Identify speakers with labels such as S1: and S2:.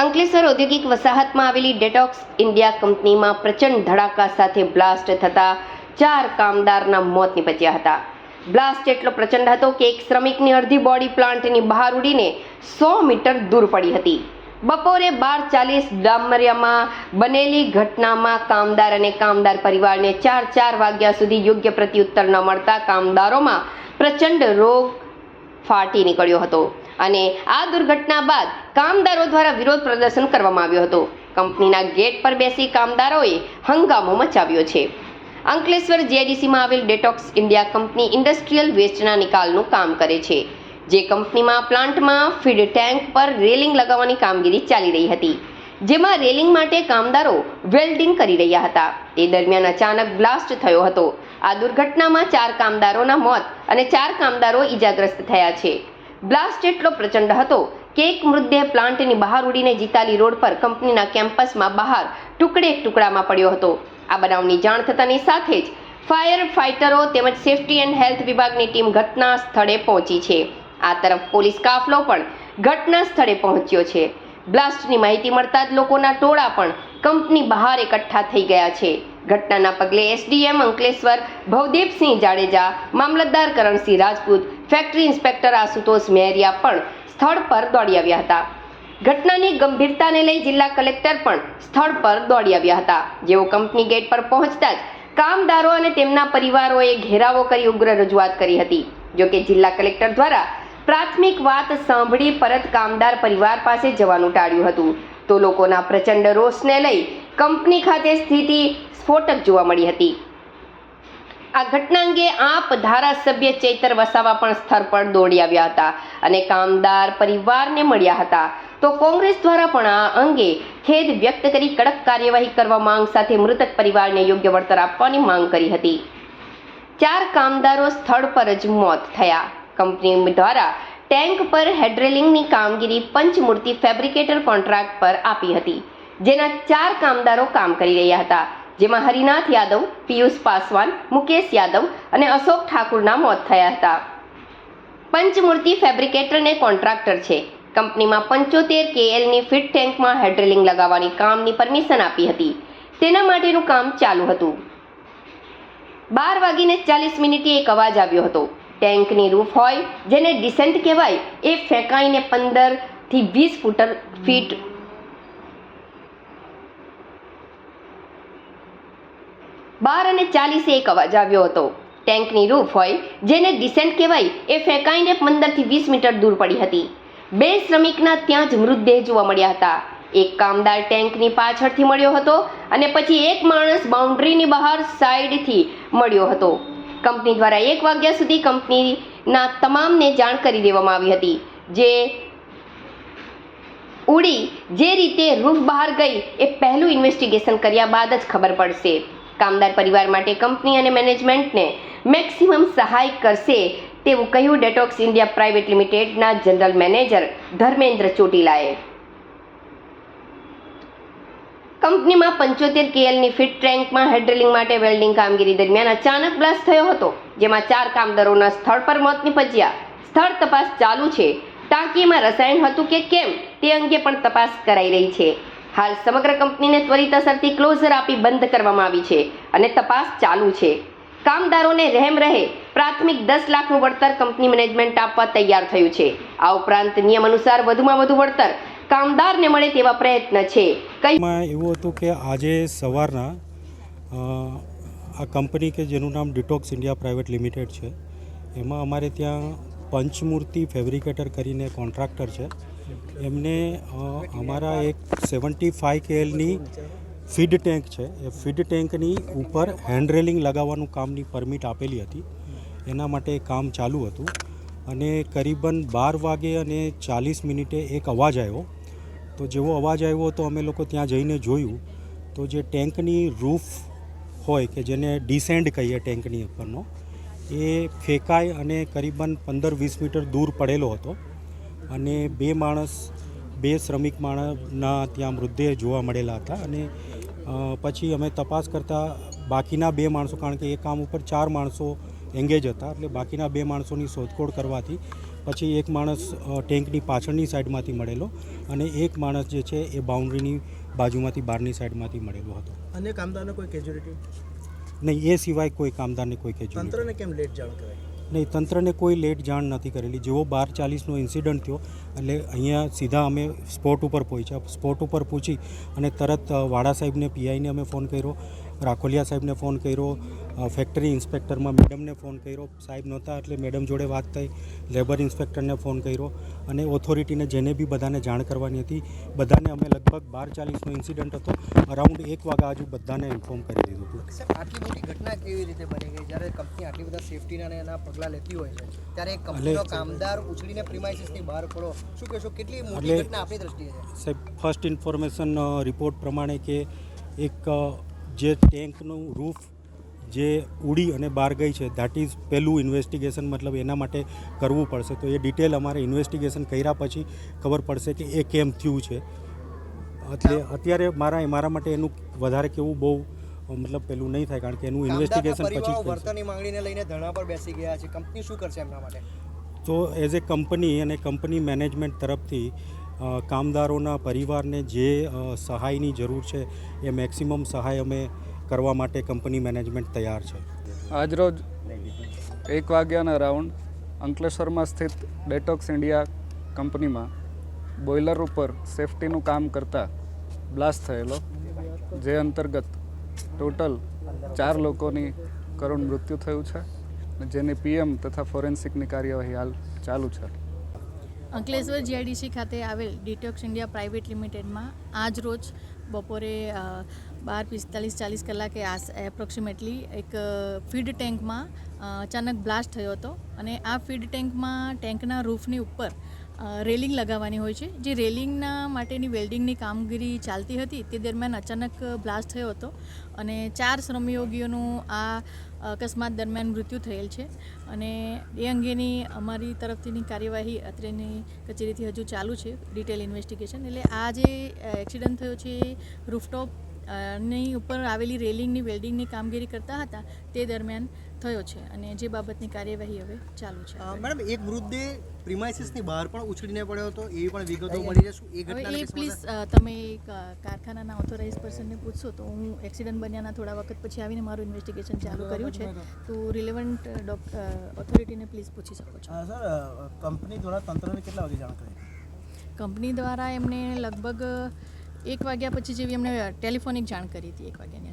S1: અંકલેશ્વર ઔદ્યોગિક વસાહતમાં આવેલી detox India કંપનીમાં પ્રચંડ ધડાકા સાથે બ્લાસ્ટ થતા 4 કામદારના મોત નીપજ્યા હતા. બ્લાસ્ટ એટલો પ્રચંડ હતો કે એક શ્રમિકની અડધી બોડી પ્લાન્ટની બહાર ઉડીને 100 મીટર દૂર પડી હતી. બપોરે 12:40 ડામરિયામાં બનેલી ઘટનામાં કામદાર અને કામદાર પરિવારને 4 વાગ્યા સુધી યોગ્ય પ્રત્યુત્તર ન મળતા કામદારોમાં પ્રચંડ રોગ ફાટી નીકળ્યો હતો અને આ દુર્ઘટના બાદ કામદારો દ્વારા વિરોધ પ્રદર્શન કરવામાં આવ્યો હતો. કંપનીના ગેટ પર બેસી કામદારોએ હંગામો મચાવ્યો છે. અંકલેશ્વર જીઆઈડીસીમાં આવેલ ડેટોક્સ ઇન્ડિયા કંપની ઇન્ડસ્ટ્રીયલ વેસ્ટના નિકાલનું કામ કરે છે. જે કંપનીમાં પ્લાન્ટમાં ફીડ ટેન્ક પર રેલિંગ લગાવવાની કામગીરી ચાલી રહી હતી, જેમાં રેલિંગ માટે કામદારો વેલ્ડિંગ કરી રહ્યા હતા. તે દરમિયાન અચાનક બ્લાસ્ટ થયો હતો. આ દુર્ઘટનામાં 4 કામદારોના મોત અને 4 કામદારો ઈજાગ્રસ્ત થયા છે. બ્લાસ્ટ એટલો પ્રચંડ હતો કે એક મૃતદેહ પ્લાન્ટની બહાર ઉડીને જીતાલી રોડ પર કંપનીના કેમ્પસમાં બહાર ટુકડામાં પડ્યો હતો. આ બનાવની જાણ થતાની સાથે જ ફાયર ફાઇટરો તેમજ સેફટી એન્ડ હેલ્થ વિભાગની ટીમ ઘટના સ્થળે પહોંચી છે. આ તરફ પોલીસ કાફલો પણ ઘટના સ્થળે પહોંચ્યો છે. બ્લાસ્ટની માહિતી મળતા જ લોકોના ટોળા પણ કંપની બહાર એકઠા થઈ ગયા છે. ઘટનાના પગલે એસડીએમ અંકલેશ્વર ભવદેવસિંહ જાડેજા, મામલતદાર કરણસિંહ રાજપૂત, ફેક્ટરી ઇન્સ્પેક્ટર આશુતોષ મહેરિયા પણ સ્થળ પર દોડી આવ્યા હતા. ઘટનાની ગંભીરતાને લઈ જિલ્લા કલેક્ટર પણ સ્થળ પર દોડી આવ્યા હતા. જેઓ કંપની ગેટ પર પહોંચતા જ કામદારો અને તેમના પરિવારોએ ઘેરાવો કરી ઉગ્ર રજૂઆત કરી હતી. જોકે જિલ્લા કલેક્ટર દ્વારા પ્રાથમિક વાત સાંભળી પરત કામદાર પરિવાર પાસે જવાનું ટાળ્યું હતું. તો લોકોના પ્રચંડ રોષને લઈ કંપની ખાતે સ્થિતિ સ્ફોટક જોવા મળી હતી. આ ઘટના અંગે આપ ધારાસભ્ય ચૈતર વસાવા પણ સ્થળ પર દોડી આવ્યા હતા અને કામદાર પરિવારને મળ્યા હતા. તો કોંગ્રેસ દ્વારા પણ આ અંગે ખેદ વ્યક્ત કરી કડક કાર્યવાહી કરવા માંગ સાથે મૃતક પરિવારને યોગ્ય વળતર આપવાની માંગ કરી હતી. 4 કામદારો સ્થળ પર જ મોત થયા. કંપની દ્વારા ટેન્ક પર હેડ્રેલિંગની કામગીરી પંચમૂર્તિ ફેબ્રિકેટર કોન્ટ્રાક્ટ પર આપી હતી, જેના 4 કામદારો કામ કરી રહ્યા હતા. જેમાં હરિનાથ યાદવ, પિયુષ પાસવાન, મુકેશ યાદવ અને અશોક ઠાકુરના મોત થયા હતા. પંચમૂર્તિ ફેબ્રિકેટરને કોન્ટ્રાક્ટર છે. કંપનીમાં 75 KLની ફીડ ટેન્કમાં હેડ્રેલિંગ લગાવવાની કામની પરમિશન આપી હતી. તેના માટેનું કામ ચાલુ હતું. 12:40 એક અવાજ આવ્યો હતો. ટેન્કની રૂફ હોય જેને ડિસેન્ટ કહેવાય એ ફેંકાઈને 15 થી 20 ફીટ 12:40 એક અવાજ આવ્યો હતો. ટેન્કની રૂફ હોય જેને ડિસેન્ટ કહેવાય એ ફેંકાઈને 15 થી 20 મીટર દૂર પડી હતી. 2 શ્રમિકના ત્યાં જ મૃતદેહ જોવા મળ્યા હતા. એક કામદાર ટેન્કની પાછળથી મળ્યો હતો અને પછી એક માણસ બાઉન્ડ્રીની બહાર સાઈડથી મળ્યો હતો. કંપની દ્વારા 1 વાગ્યા સુધી કંપનીના તમામને જાણ કરી દેવામાં આવી હતી. જે રીતે રૂફ બહાર ગઈ એ પહેલું ઇન્વેસ્ટિગેશન કર્યા બાદ જ ખબર પડશે. કામદાર પરિવાર માટે કંપની અને મેનેજમેન્ટને મેક્સિમમ સહાય કરશે તેવું કહ્યું ડેટોક્સ ઇન્ડિયા પ્રાઇવેટ લિમિટેડના જનરલ મેનેજર ધર્મેન્દ્ર ચોટીલાએ. કંપનીમાં 75 KLની ફીડ ટેન્કમાં હેડ્રેલિંગ માટે વેલ્ડિંગ કામગીરી દરમિયાન અચાનક બ્લાસ્ટ થયો હતો, જેમાં 4 કામદારોના સ્થળ પર મોત નીપજ્યા. સ્થળ તપાસ ચાલુ છે. ટાંકીમાં રસાયણ હતું કે કેમ તે અંગે પણ તપાસ કરાઈ રહી છે. હાલ સમગ્ર કંપનીને ત્વરિત અસરથી ક્લોઝર આપી બંધ કરવામાં આવી છે અને તપાસ ચાલુ છે. કામદારોને રહેમ રહે પ્રાથમિક 10 લાખનું વળતર કંપની મેનેજમેન્ટ આપવા તૈયાર થયું છે. આ ઉપરાંત નિયમ અનુસાર વધુમાં વધુ વળતર કામદારને મળે તેવા પ્રયત્ન છે.
S2: એવું હતું કે આજે સવારના આ કંપની કે જેનું નામ ડેટોક્સ ઇન્ડિયા પ્રાઇવેટ લિમિટેડ છે, એમાં અમારે ત્યાં પંચમૂર્તિ ફેબ્રિકેટર કરીને કોન્ટ્રાક્ટર છે. એમને અમારા એક 75 KLની ફીડ ટેન્ક છે, એ ફીડ ટેન્કની ઉપર હેન્ડરેલિંગ લગાવવાનું કામની પરમિટ આપેલી હતી. એના માટે કામ ચાલુ હતું અને કરીબન 12:40 એક અવાજ આવ્યો. તો જેવો અવાજ આવ્યો તો અમે લોકો ત્યાં જઈને જોયું તો જે ટેન્કની રૂફ હોય કે જેને ડિસેન્ડ કહીએ ટેન્કની ઉપરનો, એ ફેંકાય અને કરીબન 15-20 મીટર દૂર પડેલો હતો અને 2 શ્રમિક માણસના ત્યાં મૃતદેહ જોવા મળેલા હતા. અને પછી અમે તપાસ કરતાં બાકીના 2 માણસો, કારણ કે એ કામ ઉપર 4 માણસો એંગેજ હતા, એટલે બાકીના 2 માણસોની શોધખોળ કરવાથી પછી એક માણસ ટેન્કની પાછળની સાઈડમાંથી મળેલો અને એક માણસ જે છે એ બાઉન્ડ્રીની બાજુમાંથી બહારની સાઈડમાંથી મળેલો હતો.
S3: અન્ય કામદારને કોઈ કેજ્યુલિટી?
S2: નહીં, એ સિવાય કોઈ કામદારને કોઈ કેજ્યુઅલિટી
S3: તંત્રને કેમ લેટ જાણ કરાય?
S2: નહીં, તંત્રને કોઈ લેટ જાણ નથી કરેલી. જેવો 12:40નો ઇન્સિડન્ટ થયો એટલે અહીંયા સીધા અમે સ્પોટ ઉપર પહોંચ્યા. સ્પોટ ઉપર પૂછી અને તરત વાડા સાહેબને પીઆઈને અમે ફોન કર્યો, રાખોલિયા સાહેબને ફોન કર્યો, ફેક્ટરી ઇન્સ્પેક્ટરમાં મેડમને ફોન કર્યો. સાહેબ નહોતા એટલે મેડમ જોડે વાત થઈ, લેબર ઇન્સ્પેક્ટરને ફોન કર્યો અને ઓથોરિટીને જેને બી બધાને જાણ કરવાની હતી બધાને અમે લગભગ 12:40નો ઇન્સિડન્ટ હતો, અરાઉન્ડ 1 વાગ્યા હજુ બધાને ઇન્ફોર્મ કરી દીધું હતું.
S3: સાહેબ, આટલી મોટી ઘટના કેવી રીતે બની ગઈ? જ્યારે કંપની આટલી બધા સેફટીના અને એના પગલાં લેતી હોય છે ત્યારે એક કંપનીનો કામદાર ઉછળીને પ્રિમાઇસીસની બહાર પડો, શું કહેશો? કેટલી મોટી ઘટના આપણી દ્રષ્ટિએ છે?
S2: સાહેબ, ફર્સ્ટ ઇન્ફોર્મેશન રિપોર્ટ પ્રમાણે કે એક જે ટેન્કનું રૂફ જે ઉડી અને બહાર ગઈ છે ધેટ ઇઝ પહેલું ઇન્વેસ્ટિગેશન, મતલબ એના માટે કરવું પડશે. તો એ ડિટેલ અમારે ઇન્વેસ્ટિગેશન કર્યા પછી ખબર પડશે કે એ કેમ થયું છે. એટલે અત્યારે મારા માટે એનું વધારે કેવું બહુ મતલબ પેલું નહીં થાય, કારણ કે એનું ઇન્વેસ્ટિગેશન પછી જ થશે.
S3: વર્તનની માંગણીને લઈને ધરણા પર બેસી ગયા છે, કંપની શું કરશે એમના માટે?
S2: તો એઝ એ કંપની અને કંપની મેનેજમેન્ટ તરફથી કામદારોના પરિવારને જે સહાયની જરૂર છે એ મેક્સિમમ સહાય અમે કરવા માટે કંપની મેનેજમેન્ટ તૈયાર છે.
S4: આજરોજ 1 વાગ્યાના રાઉન્ડ અંકલેશ્વરમાં સ્થિત ડેટોક્સ ઇન્ડિયા કંપનીમાં બોઇલર ઉપર સેફટીનું કામ કરતા બ્લાસ્ટ થયેલો, જે અંતર્ગત ટોટલ 4 લોકોની કરુણ મૃત્યુ થયું છે, જેની પીએમ તથા ફોરેન્સિકની કાર્યવાહી હાલ ચાલુ છે.
S5: અંકલેશ્વર જીઆઈડીસી ખાતે આવેલ ડિટોક્સ ઇન્ડિયા પ્રાઇવેટ લિમિટેડમાં આજ રોજ બપોરે 12:45-40 કલાકે એપ્રોક્સિમેટલી એક ફીડ ટેન્કમાં અચાનક બ્લાસ્ટ થયો હતો અને આ ફીડ ટેન્કમાં ટેન્કના રૂફની ઉપર રેલિંગ લગાવવાની હોય છે. જે રેલિંગના માટેની વેલ્ડિંગની કામગીરી ચાલતી હતી તે દરમિયાન અચાનક બ્લાસ્ટ થયો હતો અને 4 શ્રમયોગીઓનું આ અકસ્માત દરમિયાન મૃત્યુ થયેલ છે અને એ અંગેની અમારી તરફથીની કાર્યવાહી અત્રેની કચેરીથી હજુ ચાલુ છે, ડિટેલ ઇન્વેસ્ટિગેશન. એટલે આ જે એક્સિડન્ટ થયો છે રૂફટોપ ની ઉપર આવેલી રેલિંગની વેલ્ડિંગની કામગીરી કરતા હતા તે દરમિયાન થયો છે અને જે બાબતની કાર્યવાહી હવે ચાલુ છે.
S3: મેડમ, એક મૃતદેહ પ્રિમાઇસીસની બહાર પણ ઉછળીને પડ્યો હતો, એવી પણ વિગતો મળી છે. શું એ
S5: હવે
S3: ઘટના
S5: એ પ્લીઝ તમે કારખાનાના ઓથોરાઇઝ પર્સનને પૂછશો તો હું એક્સિડન્ટ બન્યાના થોડા વખત પછી આવીને મારું ઇન્વેસ્ટિગેશન ચાલુ કર્યું છે, તો રિલેવન્ટ ઓથોરિટીને પ્લીઝ પૂછી શકો છો.
S3: સર, કંપની દ્વારા તંત્રને કેટલા વાગે જાણ કરી?
S5: કંપની દ્વારા એમને લગભગ 1 વાગ્યા પછી જેવી એમને ટેલિફોનિક જાણ કરી હતી, 1 વાગ્યાની